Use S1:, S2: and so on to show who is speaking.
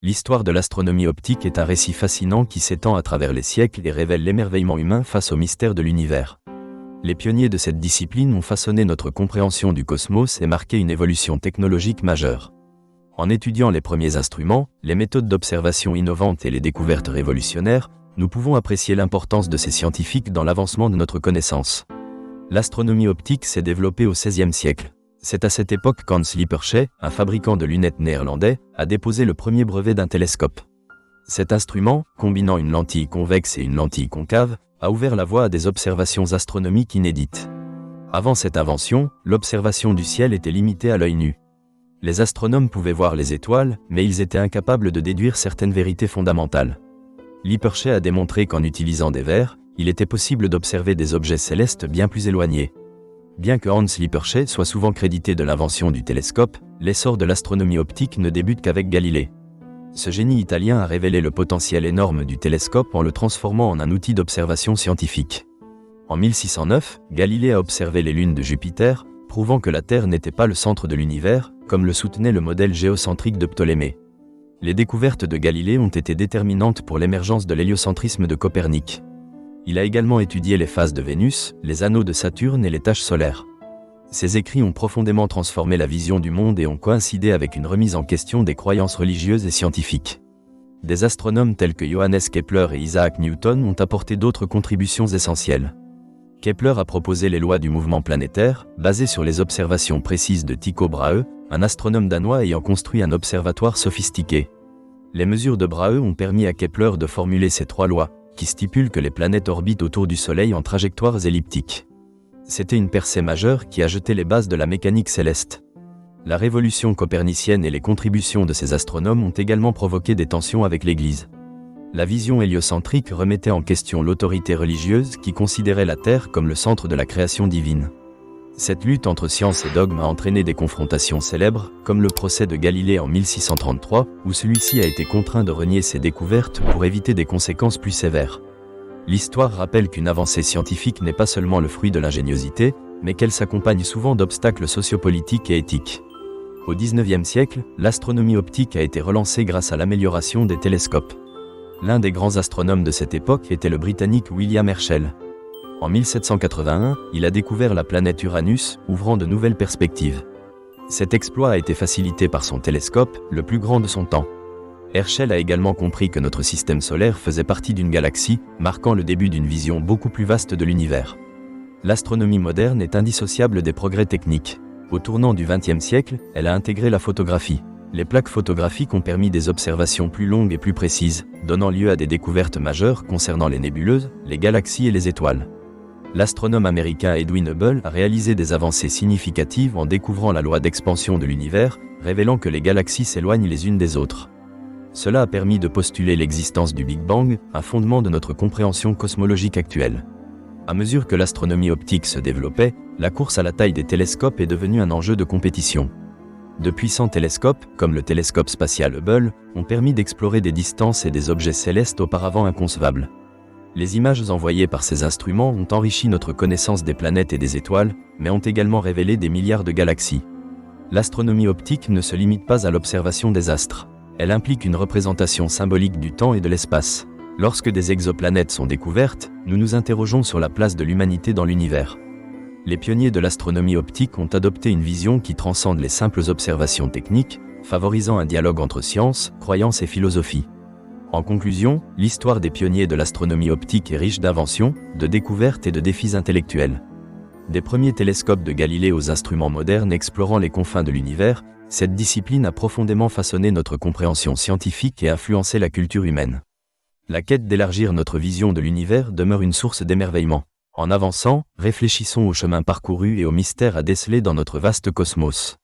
S1: L'histoire de l'astronomie optique est un récit fascinant qui s'étend à travers les siècles et révèle l'émerveillement humain face au mystère de l'univers. Les pionniers de cette discipline ont façonné notre compréhension du cosmos et marqué une évolution technologique majeure. En étudiant les premiers instruments, les méthodes d'observation innovantes et les découvertes révolutionnaires, nous pouvons apprécier l'importance de ces scientifiques dans l'avancement de notre connaissance. L'astronomie optique s'est développée au XVIe siècle. C'est à cette époque qu'Hans Lippershey, un fabricant de lunettes néerlandais, a déposé le premier brevet d'un télescope. Cet instrument, combinant une lentille convexe et une lentille concave, a ouvert la voie à des observations astronomiques inédites. Avant cette invention, l'observation du ciel était limitée à l'œil nu. Les astronomes pouvaient voir les étoiles, mais ils étaient incapables de déduire certaines vérités fondamentales. Lippershey a démontré qu'en utilisant des verres, il était possible d'observer des objets célestes bien plus éloignés. Bien que Hans Lippershey soit souvent crédité de l'invention du télescope, l'essor de l'astronomie optique ne débute qu'avec Galilée. Ce génie italien a révélé le potentiel énorme du télescope en le transformant en un outil d'observation scientifique. En 1609, Galilée a observé les lunes de Jupiter, prouvant que la Terre n'était pas le centre de l'univers, comme le soutenait le modèle géocentrique de Ptolémée. Les découvertes de Galilée ont été déterminantes pour l'émergence de l'héliocentrisme de Copernic. Il a également étudié les phases de Vénus, les anneaux de Saturne et les taches solaires. Ses écrits ont profondément transformé la vision du monde et ont coïncidé avec une remise en question des croyances religieuses et scientifiques. Des astronomes tels que Johannes Kepler et Isaac Newton ont apporté d'autres contributions essentielles. Kepler a proposé les lois du mouvement planétaire, basées sur les observations précises de Tycho Brahe, un astronome danois ayant construit un observatoire sophistiqué. Les mesures de Brahe ont permis à Kepler de formuler ces trois lois, qui stipulent que les planètes orbitent autour du Soleil en trajectoires elliptiques. C'était une percée majeure qui a jeté les bases de la mécanique céleste. La révolution copernicienne et les contributions de ces astronomes ont également provoqué des tensions avec l'Église. La vision héliocentrique remettait en question l'autorité religieuse qui considérait la Terre comme le centre de la création divine. Cette lutte entre science et dogme a entraîné des confrontations célèbres, comme le procès de Galilée en 1633, où celui-ci a été contraint de renier ses découvertes pour éviter des conséquences plus sévères. L'histoire rappelle qu'une avancée scientifique n'est pas seulement le fruit de l'ingéniosité, mais qu'elle s'accompagne souvent d'obstacles sociopolitiques et éthiques. Au XIXe siècle, l'astronomie optique a été relancée grâce à l'amélioration des télescopes. L'un des grands astronomes de cette époque était le Britannique William Herschel. En 1781, il a découvert la planète Uranus, ouvrant de nouvelles perspectives. Cet exploit a été facilité par son télescope, le plus grand de son temps. Herschel a également compris que notre système solaire faisait partie d'une galaxie, marquant le début d'une vision beaucoup plus vaste de l'univers. L'astronomie moderne est indissociable des progrès techniques. Au tournant du XXe siècle, elle a intégré la photographie. Les plaques photographiques ont permis des observations plus longues et plus précises, donnant lieu à des découvertes majeures concernant les nébuleuses, les galaxies et les étoiles. L'astronome américain Edwin Hubble a réalisé des avancées significatives en découvrant la loi d'expansion de l'univers, révélant que les galaxies s'éloignent les unes des autres. Cela a permis de postuler l'existence du Big Bang, un fondement de notre compréhension cosmologique actuelle. À mesure que l'astronomie optique se développait, la course à la taille des télescopes est devenue un enjeu de compétition. De puissants télescopes, comme le télescope spatial Hubble, ont permis d'explorer des distances et des objets célestes auparavant inconcevables. Les images envoyées par ces instruments ont enrichi notre connaissance des planètes et des étoiles, mais ont également révélé des milliards de galaxies. L'astronomie optique ne se limite pas à l'observation des astres. Elle implique une représentation symbolique du temps et de l'espace. Lorsque des exoplanètes sont découvertes, nous nous interrogeons sur la place de l'humanité dans l'univers. Les pionniers de l'astronomie optique ont adopté une vision qui transcende les simples observations techniques, favorisant un dialogue entre science, croyance et philosophie. En conclusion, l'histoire des pionniers de l'astronomie optique est riche d'inventions, de découvertes et de défis intellectuels. Des premiers télescopes de Galilée aux instruments modernes explorant les confins de l'univers, cette discipline a profondément façonné notre compréhension scientifique et influencé la culture humaine. La quête d'élargir notre vision de l'univers demeure une source d'émerveillement. En avançant, réfléchissons au chemin parcouru et aux mystères à déceler dans notre vaste cosmos.